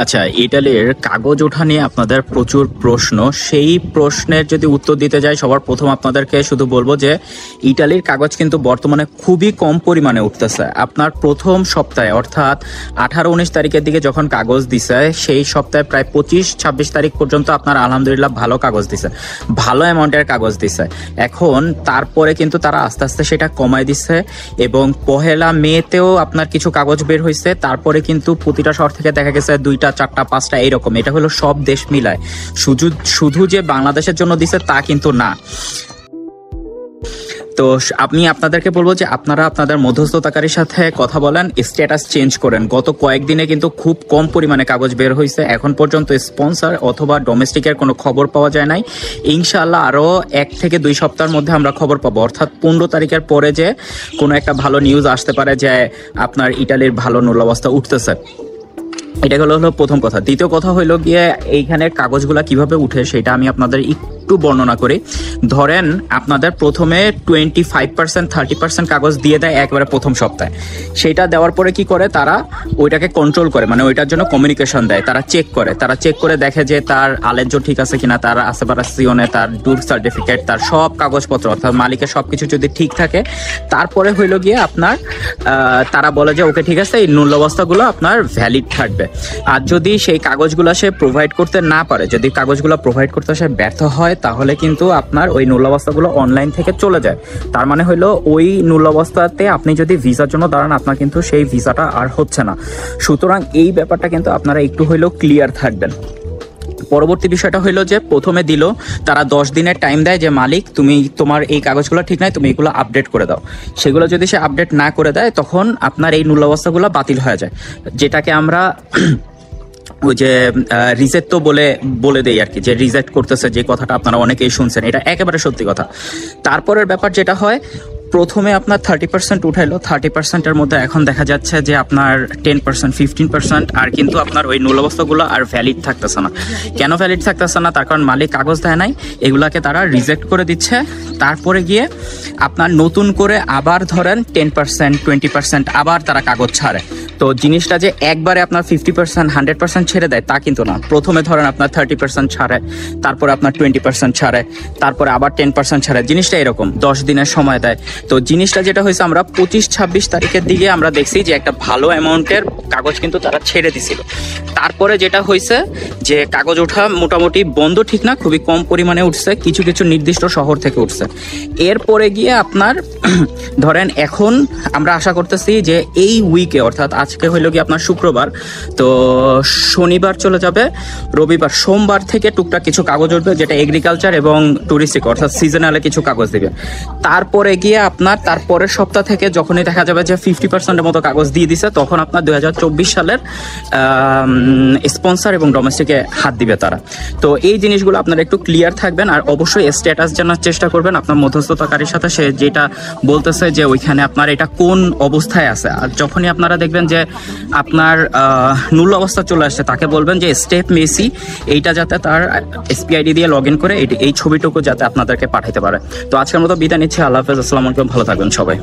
আচ্ছা, ইটালির কাগজ ওঠা নিয়ে আপনাদের প্রচুর প্রশ্ন। সেই প্রশ্নের যদি উত্তর দিতে যাই, সবার প্রথম আপনাদেরকে শুধু বলবো যে ইটালির কাগজ কিন্তু বর্তমানে খুবই কম পরিমাণে উঠতেছে। আপনার প্রথম সপ্তাহে অর্থাৎ 18-19 তারিখের দিকে যখন কাগজ দিছে, সেই সপ্তাহে প্রায় 25-26 তারিখ পর্যন্ত আপনার আলহামদুলিল্লাহ ভালো কাগজ দিছে, ভালো অ্যামাউন্টের কাগজ দিছে। এখন তারপরে কিন্তু তারা আস্তে আস্তে সেটা কমায় দিচ্ছে এবং 1 মেতেও আপনার কিছু কাগজ বের হয়েছে। তারপরে কিন্তু প্রতিটা শহর থেকে দেখা গেছে 2টা 4টা 5টা এরকম। এটা হলো সব দেশ মিলায়, শুধু যে বাংলাদেশের জন্য দিছে তা কিন্তু না। তো আমি আপনাদেরকে বলবো যে আপনারা আপনাদের মধ্যস্থতাকারীর সাথে কথা বলেন, স্ট্যাটাস চেঞ্জ করেন। গত কয়েকদিনে কিন্তু খুব কম পরিমাণে কাগজ বের হয়েছে। এখন পর্যন্ত স্পন্সর অথবা ডোমেস্টিকের কোনো খবর পাওয়া যায় নাই। ইনশাআল্লাহ আরও 1 থেকে 2 সপ্তাহের মধ্যে আমরা খবর পাবো, অর্থাৎ 15 তারিখের পরে যে কোনো একটা ভালো নিউজ আসতে পারে যে আপনার ইটালির ভালো মূল্যাবস্থা উঠতেছে। এটা হলো প্রথম কথা। দ্বিতীয় কথা হইলো গিয়ে এইখানের কাগজগুলা কিভাবে উঠে সেটা আমি আপনাদের একটু বর্ণনা করি। ধরেন আপনাদের প্রথমে 25% 30% কাগজ দিয়ে দেয় একেবারে প্রথম সপ্তাহে। সেটা দেওয়ার পরে কি করে, তারা ওইটাকে কন্ট্রোল করে, মানে ওইটার জন্য কমিউনিকেশন দেয়। তারা চেক করে দেখে যে তার আলেজ্য ঠিক আছে কিনা, তার আসেপারাসিওনে, তার ডুর সার্টিফিকেট, তার সব কাগজপত্র অর্থাৎ মালিকের সবকিছু যদি ঠিক থাকে, তারপরে হইলো গিয়ে আপনার তারা বলে যে ওকে ঠিক আছে, এই মূল্যাবস্থাগুলো আপনার ভ্যালিড থাকবে। আর যদি সেই কাগজগুলো সে প্রোভাইড করতে না পারে, যদি কাগজগুলো প্রোভাইড করতে সে ব্যর্থ হয়, তাহলে কিন্তু আপনার ওই মূল্যাবস্থাগুলো অনলাইন থেকে চলে যায়। তার মানে হলো ওই মূল্যাবস্থাতে আপনি যদি ভিসার জন্য দাঁড়ান, আপনার কিন্তু সেই ভিসাটা আর হচ্ছে না। সুতরাং এই ব্যাপারটা কিন্তু আপনারা একটু হইলেও ক্লিয়ার থাকবেন। পরবর্তী বিষয়টা হইলো যে প্রথমে দিল তারা 10 দিনের টাইম দেয় যে মালিক তুমি তোমার এই কাগজগুলো ঠিক নাই, তুমি এগুলো আপডেট করে দাও। সেগুলো যদি সে আপডেট না করে দেয়, তখন আপনার এই মূল্যাবস্থাগুলো বাতিল হয়ে যায়, যেটাকে আমরা ওই যে রিজেক্ট তো বলে দেই আর কি, যে রিজেক্ট করতেছে, যে কথাটা আপনারা অনেকেই শুনছেন, এটা একেবারে সত্যি কথা। তারপরের ব্যাপার যেটা হয়, প্রথমে আপনার 30% উঠাইলো, 30%-এর মধ্যে এখন দেখা যাচ্ছে যে আপনার 10% 15%, আর কিন্তু আপনার ওই মূল্যাবস্থাগুলো আর ভ্যালিড থাকতেছে না। কেন ভ্যালিড থাকতেছে না? তার কারণ মালিক কাগজ দেয় নাই, এগুলাকে তারা রিজেক্ট করে দিচ্ছে। তারপরে গিয়ে আপনার নতুন করে আবার ধরেন 10% 20% আবার তারা কাগজ ছাড়ে। তো জিনিসটা যে একবারে আপনার 50% 100% ছেড়ে দেয় তা কিন্তু না। প্রথমে ধরেন আপনার 30% ছাড়ে, তারপরে আপনার 20% ছাড়ে, তারপরে আবার 10% ছাড়ে। জিনিসটা এরকম 10 দিনের সময় দেয়। তো জিনিসটা যেটা হয়েছে, আমরা 25-26 তারিখের দিকে আমরা দেখছি যে একটা ভালো অ্যামাউন্টের কাগজ কিন্তু তারা ছেড়ে দিছিল। তারপরে যেটা হয়েছে যে কাগজ ওঠা মোটামুটি বন্ধ ঠিক না, খুবই কম পরিমাণে উঠছে, কিছু কিছু নির্দিষ্ট শহর থেকে উঠছে। এরপরে গিয়ে আপনার ধরেন এখন আমরা আশা করতেছি যে এই উইকে, অর্থাৎ আজকে হইলো কি আপনার শুক্রবার, তো শনিবার চলে যাবে, রবিবার সোমবার থেকে টুকটাক কিছু কাগজ উঠবে, যেটা এগ্রিকালচার এবং টুরিস্টিক অর্থাৎ সিজনালে কিছু কাগজ দিবে। তারপরে গিয়ে আপনার তারপরের সপ্তাহ থেকে যখনই দেখা যাবে যে 50%-এর মতো কাগজ দিয়ে দিছে, তখন আপনার 2024 সালের স্পন্সর এবং ডোমেস্টিকে হাত দিবে তারা। তো এই জিনিসগুলো আপনারা একটু ক্লিয়ার থাকবেন, আর অবশ্যই স্ট্যাটাস জানার চেষ্টা করবেন আপনার মধ্যস্থতাকারীর সাথে, সে যেটা বলতেছে যে ওইখানে আপনার এটা কোন অবস্থায় আছে। আর যখনই আপনারা দেখবেন যে আপনার নুল অবস্থা চলে আসছে, তাকে বলবেন যে স্টেপ মেসি, এইটা যাতে তার SPID দিয়ে লগ ইন করে এই ছবিটুকু যাতে আপনাদেরকে পাঠাতে পারে। তো আজকের মতো বিদায় নিচ্ছি, আল্লাহ হাফেজ, আসসালামু আলাইকুম, ভালো থাকবেন সবাই।